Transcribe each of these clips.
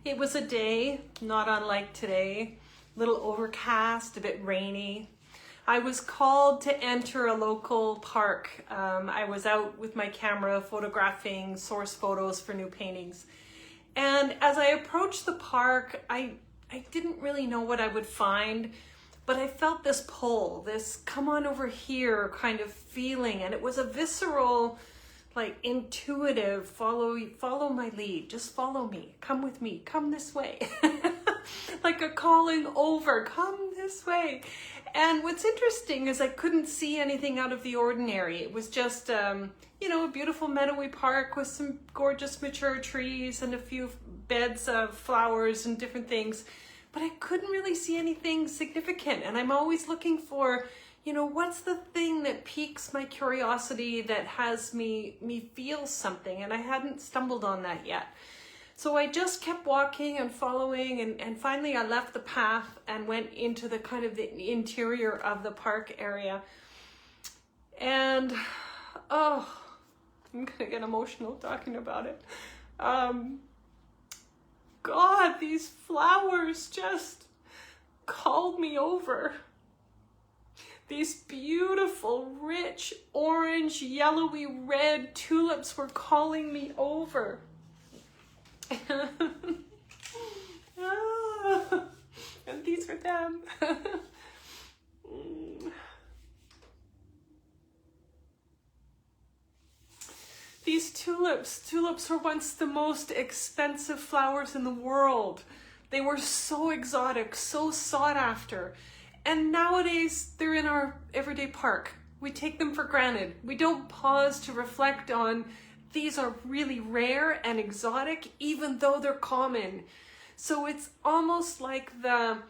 It was a day not unlike today, a little overcast, a bit rainy. I was called to enter a local park. I was out with my camera photographing source photos for new paintings. And as I approached the park, I didn't really know what I would find, but I felt this pull, this come on over here kind of feeling. And it was a visceral, like intuitive, follow my lead, just follow me, come with me, come this way. Like a calling over, come this way. And what's interesting is I couldn't see anything out of the ordinary. It was just, a beautiful meadowy park with some gorgeous mature trees and a few beds of flowers and different things. But I couldn't really see anything significant. And I'm always looking for, what's the thing that piques my curiosity, that has me feel something? And I hadn't stumbled on that yet. So I just kept walking and following, and finally I left the path and went into the kind of the interior of the park area. And, I'm gonna get emotional talking about it. God, these flowers just called me over. These beautiful, rich, orange, yellowy, red tulips were calling me over. And these are them. These tulips were once the most expensive flowers in the world. They were so exotic, so sought after. And nowadays, they're in our everyday park. We take them for granted. We don't pause to reflect on these are really rare and exotic, even though they're common. So it's almost like the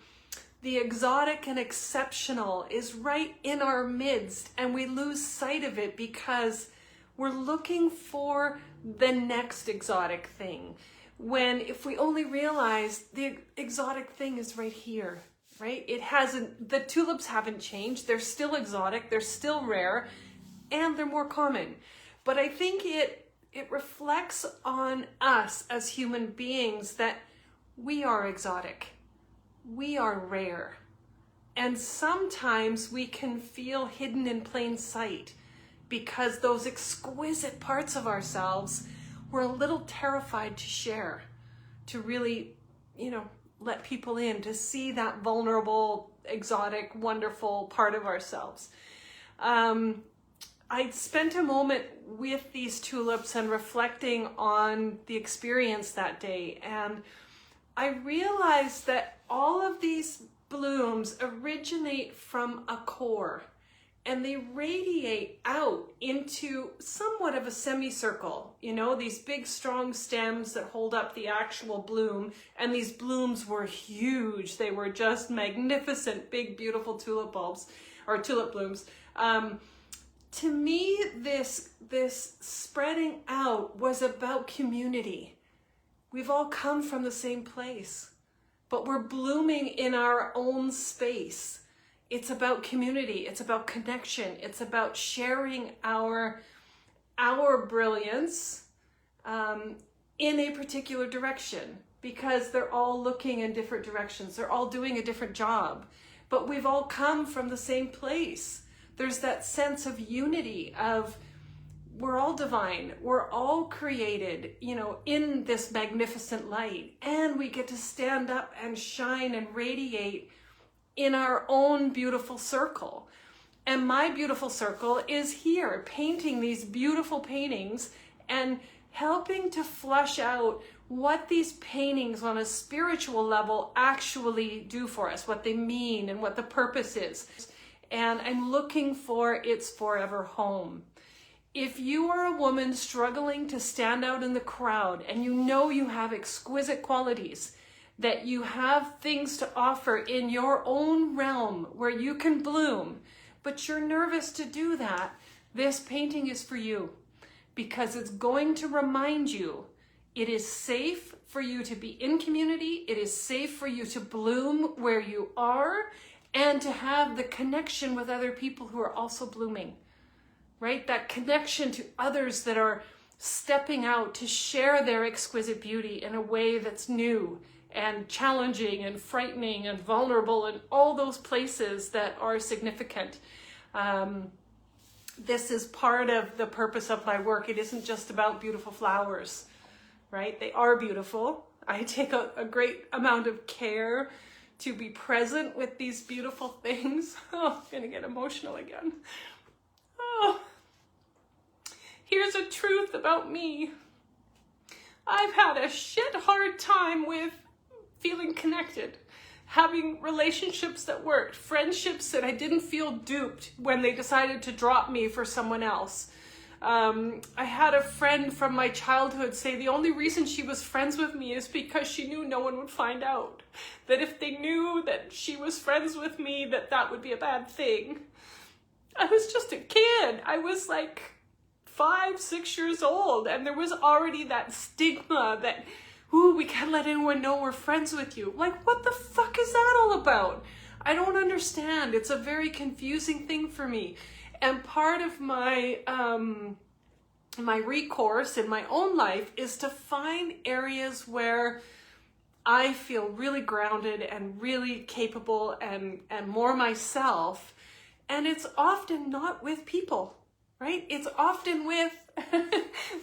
exotic and exceptional is right in our midst, and we lose sight of it because we're looking for the next exotic thing. When if we only realize the exotic thing is right here, right? The tulips haven't changed. They're still exotic, they're still rare, and they're more common. But I think it reflects on us as human beings that we are exotic, we are rare, and sometimes we can feel hidden in plain sight because those exquisite parts of ourselves we're a little terrified to share, to really, let people in, to see that vulnerable, exotic, wonderful part of ourselves. I spent a moment with these tulips and reflecting on the experience that day, and I realized that all of these blooms originate from a core, and they radiate out into somewhat of a semicircle, these big strong stems that hold up the actual bloom, and these blooms were huge. They were just magnificent, big, beautiful tulip bulbs, or tulip blooms. To me, this spreading out was about community. We've all come from the same place, but we're blooming in our own space. It's about community, it's about connection, it's about sharing our brilliance in a particular direction, because they're all looking in different directions, they're all doing a different job, but we've all come from the same place. There's that sense of unity, of we're all divine, we're all created, in this magnificent light, and we get to stand up and shine and radiate in our own beautiful circle. And my beautiful circle is here, painting these beautiful paintings and helping to flush out what these paintings on a spiritual level actually do for us, what they mean and what the purpose is. And I'm looking for its forever home. If you are a woman struggling to stand out in the crowd, and you have exquisite qualities, that you have things to offer in your own realm where you can bloom, but you're nervous to do that, this painting is for you, because it's going to remind you it is safe for you to be in community, it is safe for you to bloom where you are, and to have the connection with other people who are also blooming, right? That connection to others that are stepping out to share their exquisite beauty in a way that's new and challenging and frightening and vulnerable and all those places that are significant. This is part of the purpose of my work. It isn't just about beautiful flowers, right? They are beautiful. I take a great amount of care to be present with these beautiful things. Oh, I'm gonna get emotional again. Oh, here's a truth about me. I've had a shit hard time with feeling connected, having relationships that worked, friendships that I didn't feel duped when they decided to drop me for someone else. I had a friend from my childhood say the only reason she was friends with me is because she knew no one would find out. That if they knew that she was friends with me, that would be a bad thing. I was just a kid. I was like 5, 6 years old, and there was already that stigma that, ooh, we can't let anyone know we're friends with you. Like, what the fuck is that all about? I don't understand. It's a very confusing thing for me. And part of my my recourse in my own life is to find areas where I feel really grounded and really capable and more myself. And it's often not with people, right? It's often with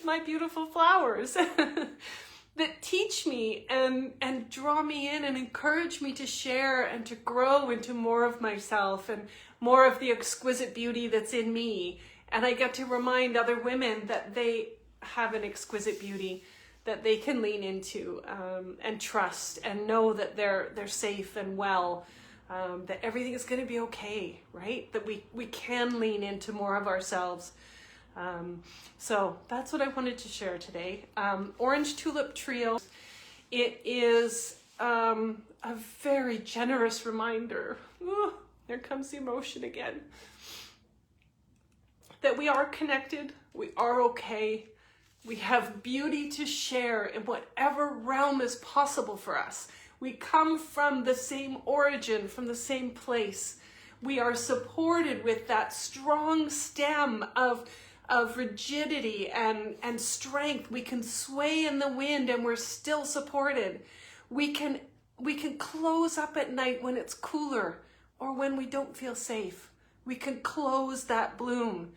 my beautiful flowers that teach me and draw me in and encourage me to share and to grow into more of myself and more of the exquisite beauty that's in me. And I get to remind other women that they have an exquisite beauty that they can lean into and trust and know that they're safe and well, that everything is going to be okay, right? That we can lean into more of ourselves. So that's what I wanted to share today. Orange Tulip Trio. It is a very generous reminder. Ooh, there comes the emotion again. That we are connected, we are okay, we have beauty to share in whatever realm is possible for us. We come from the same origin, from the same place. We are supported with that strong stem of rigidity and strength. We can sway in the wind and we're still supported. We can close up at night when it's cooler or when we don't feel safe. We can close that bloom.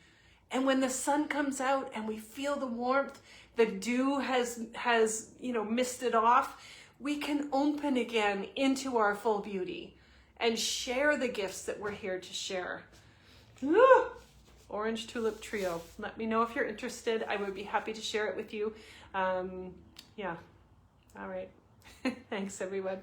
And when the sun comes out and we feel the warmth, the dew has misted off, we can open again into our full beauty and share the gifts that we're here to share. Woo! Orange Tulip Trio. Let me know if you're interested. I would be happy to share it with you. Yeah. All right. Thanks, everyone.